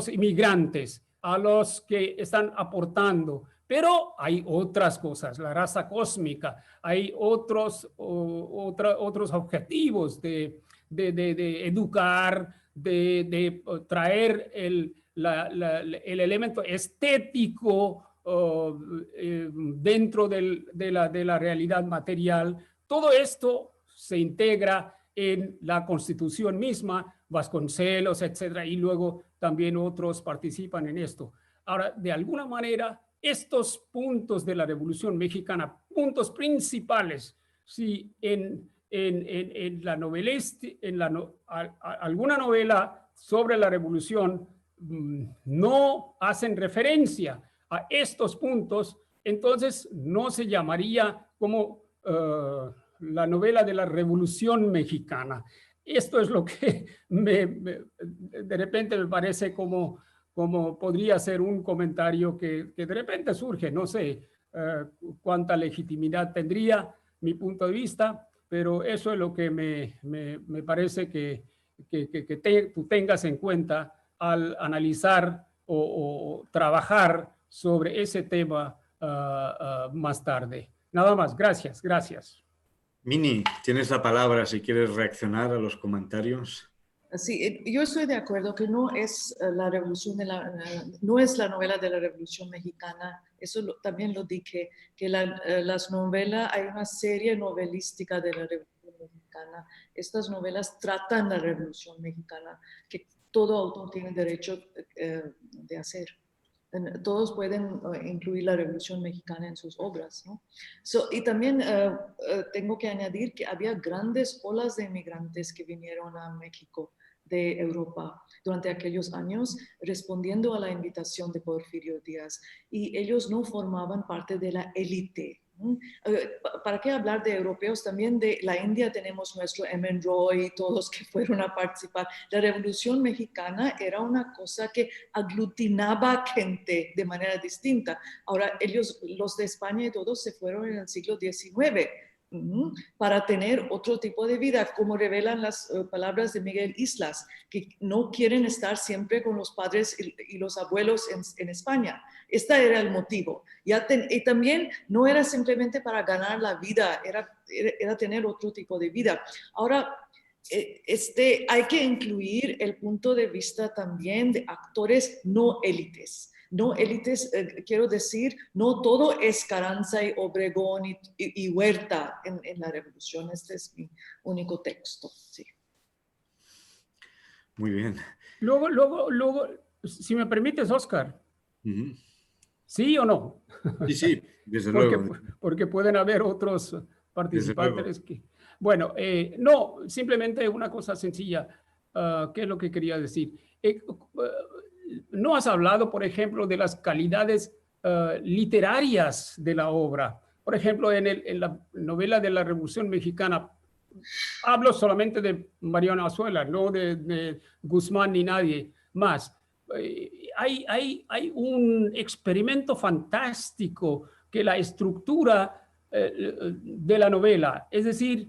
inmigrantes, a los que están aportando. Pero hay otras cosas, la raza cósmica, hay otros objetivos de educar, de traer el elemento estético dentro de la realidad material. Todo esto se integra en la Constitución misma, Vasconcelos, etcétera, y luego también otros participan en esto. Ahora, de alguna manera, estos puntos de la Revolución Mexicana, puntos principales, si en la alguna novela sobre la Revolución no hacen referencia a estos puntos, entonces no se llamaría como la novela de la Revolución Mexicana. Esto es lo que de repente me parece como podría ser un comentario que de repente surge. No sé cuánta legitimidad tendría mi punto de vista, pero eso es lo que me parece que tú tengas en cuenta al analizar o trabajar sobre ese tema más tarde. Nada más, gracias, gracias. Mini, tienes la palabra si quieres reaccionar a los comentarios. Sí, yo estoy de acuerdo que no es la revolución no es la novela de la Revolución Mexicana. Eso también lo dije, que las novelas, hay una serie novelística de la Revolución Mexicana. Estas novelas tratan la Revolución Mexicana, que todo autor tiene derecho de hacer. Todos pueden incluir la Revolución Mexicana en sus obras, ¿no? Y también tengo que añadir que había grandes olas de inmigrantes que vinieron a México de Europa durante aquellos años, respondiendo a la invitación de Porfirio Díaz. Y ellos no formaban parte de la élite. ¿Para qué hablar de europeos? También de la India tenemos nuestro M. Roy, todos que fueron a participar. La Revolución Mexicana era una cosa que aglutinaba gente de manera distinta. Ahora, ellos, los de España y todos, se fueron en el siglo XIX para tener otro tipo de vida, como revelan las palabras de Miguel Islas, que no quieren estar siempre con los padres y los abuelos en España. Este era el motivo. Y también no era simplemente para ganar la vida, era tener otro tipo de vida. Ahora, hay que incluir el punto de vista también de actores no élites. No élites, quiero decir, no todo es Carranza y Obregón y Huerta en la revolución. Este es mi único texto. Sí. Muy bien. Luego, si me permites, Oscar. ¿Sí o no? Sí, desde luego. Porque pueden haber otros participantes que... Bueno, no, simplemente una cosa sencilla. ¿Qué es lo que quería decir? No has hablado, por ejemplo, de las calidades literarias de la obra. Por ejemplo, en la novela de la Revolución Mexicana, hablo solamente de Mariano Azuela, no de Guzmán ni nadie más. Hay un experimento fantástico que la estructura de la novela, es decir,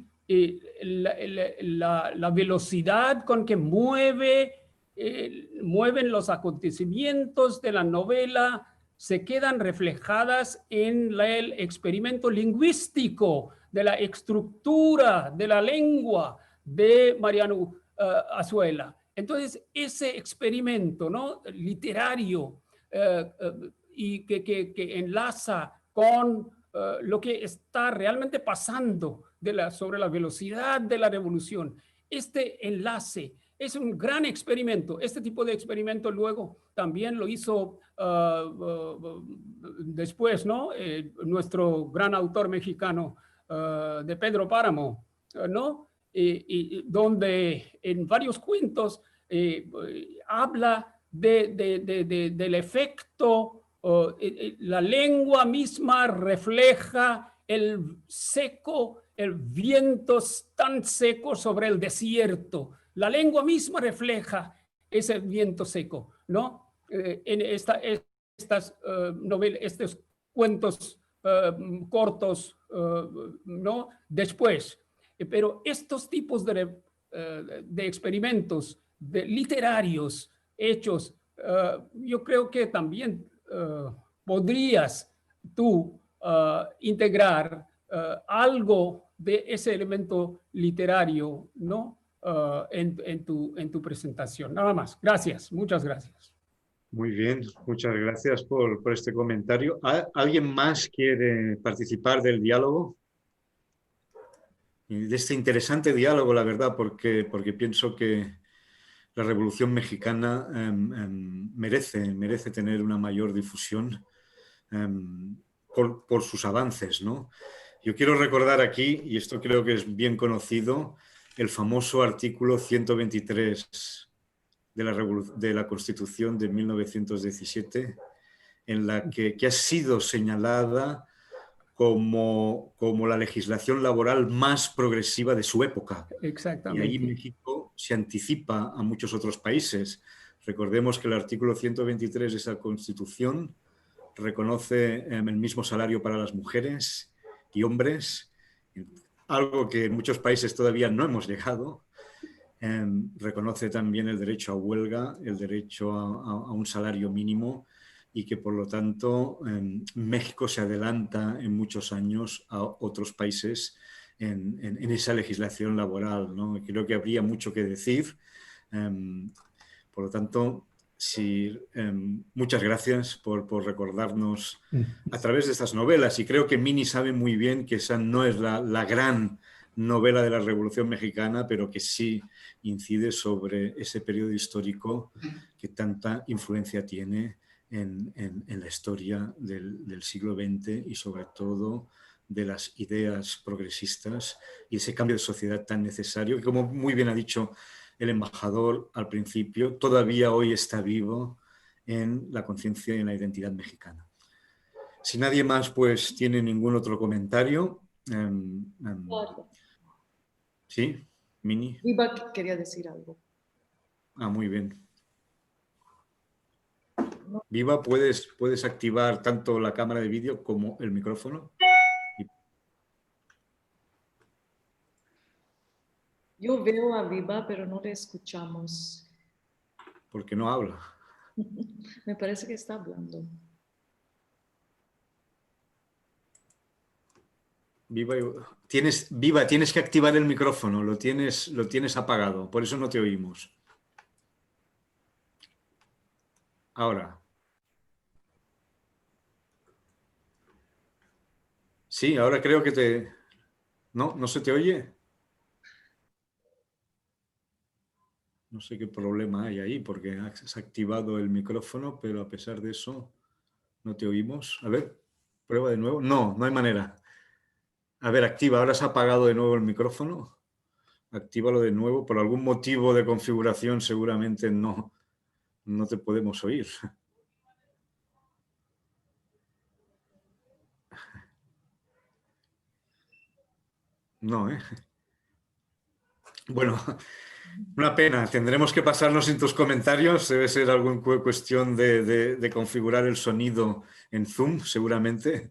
la velocidad con que mueven los acontecimientos de la novela se quedan reflejadas en el experimento lingüístico de la estructura de la lengua de Mariano Azuela. Entonces, ese experimento, ¿no?, literario y que enlaza con lo que está realmente pasando sobre la velocidad de la revolución, este enlace es un gran experimento. Este tipo de experimento luego también lo hizo después, ¿no? Nuestro gran autor mexicano de Pedro Páramo, ¿no? Donde en varios cuentos habla del efecto, la lengua misma refleja el viento tan seco sobre el desierto. La lengua misma refleja ese viento seco, ¿no? En estas novelas, estos cuentos cortos, ¿no? Después. Pero estos tipos de experimentos literarios hechos, yo creo que también podrías tú integrar algo de ese elemento literario, ¿no? En tu presentación. Nada más. Gracias. Muchas gracias. Muy bien. Muchas gracias por este comentario. ¿Alguien más quiere participar del diálogo? De este interesante diálogo, la verdad, porque pienso que la Revolución Mexicana merece tener una mayor difusión por sus avances, ¿no? Yo quiero recordar aquí, y esto creo que es bien conocido, el famoso artículo 123 de la Constitución de 1917, en la que ha sido señalada como la legislación laboral más progresiva de su época. Exactamente. Y ahí México se anticipa a muchos otros países. Recordemos que el artículo 123 de esa Constitución reconoce el mismo salario para las mujeres y hombres, algo que en muchos países todavía no hemos llegado. Reconoce también el derecho a huelga, el derecho a un salario mínimo, y que por lo tanto México se adelanta en muchos años a otros países en esa legislación laboral, ¿no? Creo que habría mucho que decir. Por lo tanto, sí, muchas gracias por recordarnos a través de estas novelas, y creo que Mini sabe muy bien que esa no es la gran novela de la Revolución Mexicana, pero que sí incide sobre ese periodo histórico que tanta influencia tiene en la historia del siglo XX y sobre todo de las ideas progresistas y ese cambio de sociedad tan necesario que, como muy bien ha dicho el embajador al principio, todavía hoy está vivo en la conciencia y en la identidad mexicana. Si nadie más pues tiene ningún otro comentario. ¿Sí? Mini. Viva quería decir algo. Ah, muy bien. Viva, ¿puedes activar tanto la cámara de vídeo como el micrófono? Yo veo a Viva, pero no le escuchamos. Porque no habla. Me parece que está hablando. Viva, tienes que activar el micrófono, lo tienes apagado, por eso no te oímos. Ahora. Sí, ahora creo que te... ¿No se te oye? No sé qué problema hay ahí, porque has activado el micrófono, pero a pesar de eso no te oímos. A ver, prueba de nuevo. No hay manera. A ver, activa. Ahora se ha apagado de nuevo el micrófono. Actívalo de nuevo. Por algún motivo de configuración seguramente no te podemos oír. No, ¿eh? Bueno, una pena. Tendremos que pasarnos sin tus comentarios. Debe ser alguna cuestión de configurar el sonido en Zoom, seguramente.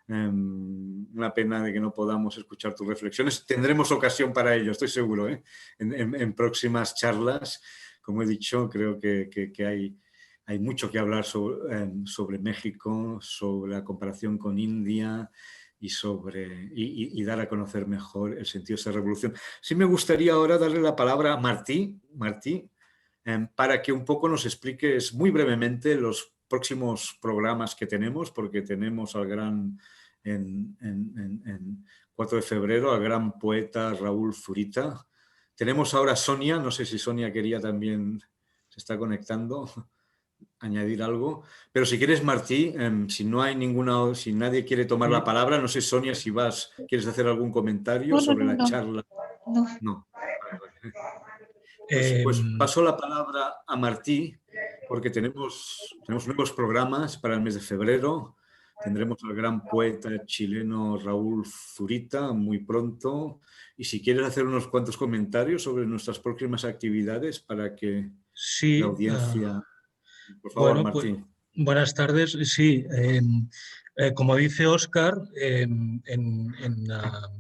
Una pena de que no podamos escuchar tus reflexiones. Tendremos ocasión para ello, estoy seguro, ¿eh? En próximas charlas. Como he dicho, creo que hay mucho que hablar sobre México, sobre la comparación con India y dar a conocer mejor el sentido de esa revolución. Sí me gustaría ahora darle la palabra a Martí, para que un poco nos expliques muy brevemente los próximos programas que tenemos, porque tenemos al gran, en 4 de febrero, al gran poeta Raúl Zurita. Tenemos ahora a Sonia, no sé si Sonia quería también, se está conectando, añadir algo. Pero si quieres, Martí, si nadie quiere tomar la palabra, no sé, Sonia, si quieres hacer algún comentario sobre la charla. No. Pues paso la palabra a Martí, porque tenemos nuevos programas para el mes de febrero. Tendremos al gran poeta chileno Raúl Zurita muy pronto. Y si quieres hacer unos cuantos comentarios sobre nuestras próximas actividades para que la audiencia... Por favor, bueno, Martí. Pues, buenas tardes. Sí, como dice Óscar, en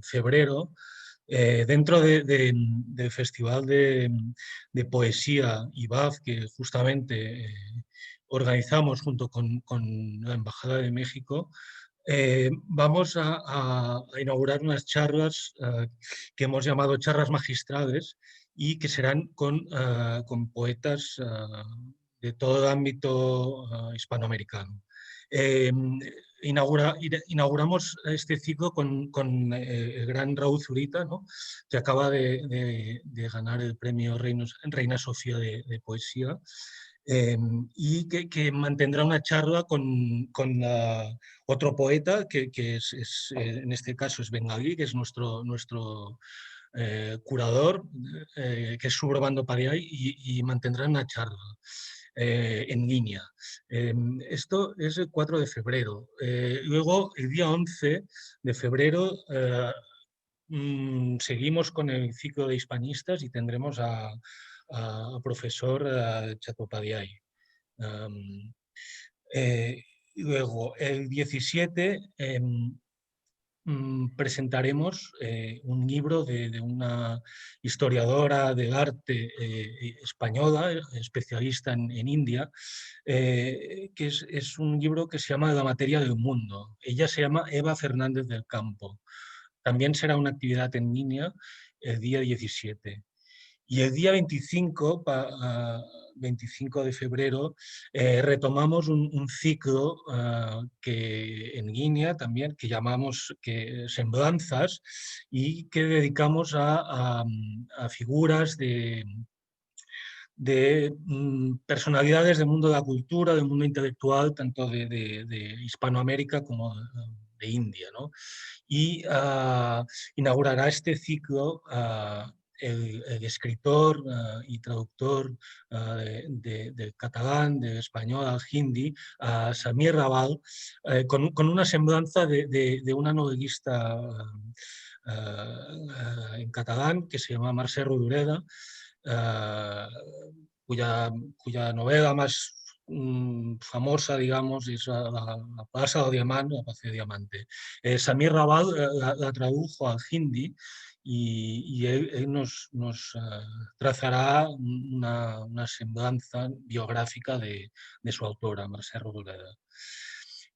febrero, dentro del Festival de Poesía IBAF, que justamente organizamos junto con la Embajada de México, vamos a inaugurar unas charlas que hemos llamado charlas magistrales y que serán con poetas de todo el ámbito hispanoamericano. Inauguramos este ciclo con el gran Raúl Zurita, ¿no?, que acaba de ganar el premio Reina Sofía de Poesía, y que mantendrá una charla con otro poeta que en este caso es bengalí, que es nuestro curador, que es Subrobando Padiay, y mantendrá una charla en línea. Esto es el 4 de febrero. Luego, el día 11 de febrero, seguimos con el ciclo de hispanistas y tendremos a profesor Chato Padiay. Luego, el 17 presentaremos un libro de una historiadora del arte española, especialista en India, que es un libro que se llama La materia del mundo. Ella se llama Eva Fernández del Campo. También será una actividad en línea el día 17. Y el día 25, 25 de febrero, retomamos un ciclo que en línea también, que llamamos Semblanzas, y que dedicamos a figuras de personalidades del mundo de la cultura, del mundo intelectual, tanto de Hispanoamérica como de India, ¿no? Y inaugurará este ciclo el escritor y traductor del catalán, del español al hindi, Samir Raval, con una semblanza de una novelista en catalán que se llama Mercè Rodoreda, cuya novela más famosa, digamos, es la Plaça del Diamant, la Plaza de Diamante. Samir Raval la tradujo al hindi y él nos trazará una semblanza biográfica de su autora, Mercè Rodoreda.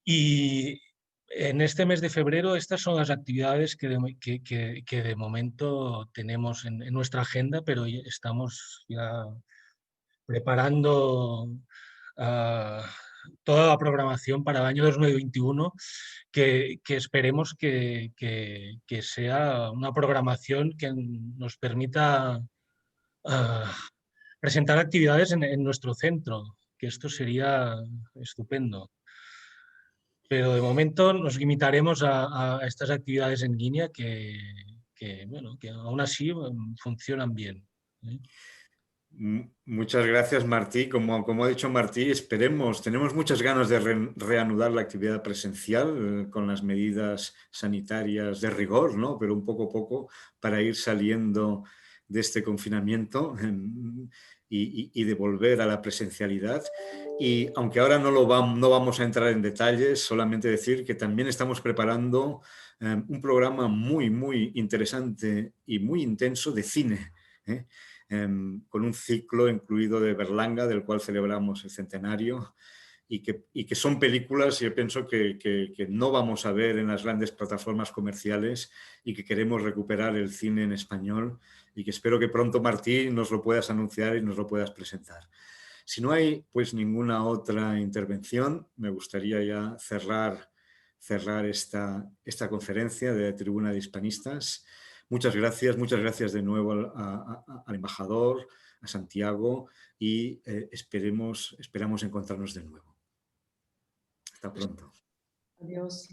Y en este mes de febrero estas son las actividades que de momento tenemos en nuestra agenda, pero estamos ya preparando toda la programación para el año 2021, que esperemos que sea una programación que nos permita presentar actividades en nuestro centro, que esto sería estupendo. Pero de momento nos limitaremos a estas actividades en línea bueno, que aún así funcionan bien. Muchas gracias, Martí. Como ha dicho Martí, esperemos, tenemos muchas ganas de reanudar la actividad presencial con las medidas sanitarias de rigor, ¿no? Pero un poco a poco para ir saliendo de este confinamiento y de volver a la presencialidad. Y aunque ahora no vamos a entrar en detalles, solamente decir que también estamos preparando un programa muy, muy interesante y muy intenso de cine, con un ciclo incluido de Berlanga, del cual celebramos el centenario, y que son películas, yo pienso, que no vamos a ver en las grandes plataformas comerciales y que queremos recuperar el cine en español y que espero que pronto, Martí, nos lo puedas anunciar y nos lo puedas presentar. Si no hay pues ninguna otra intervención, me gustaría ya cerrar esta conferencia de Tribuna de Hispanistas. Muchas gracias de nuevo al embajador, a Santiago, y esperamos encontrarnos de nuevo. Hasta pronto. Adiós.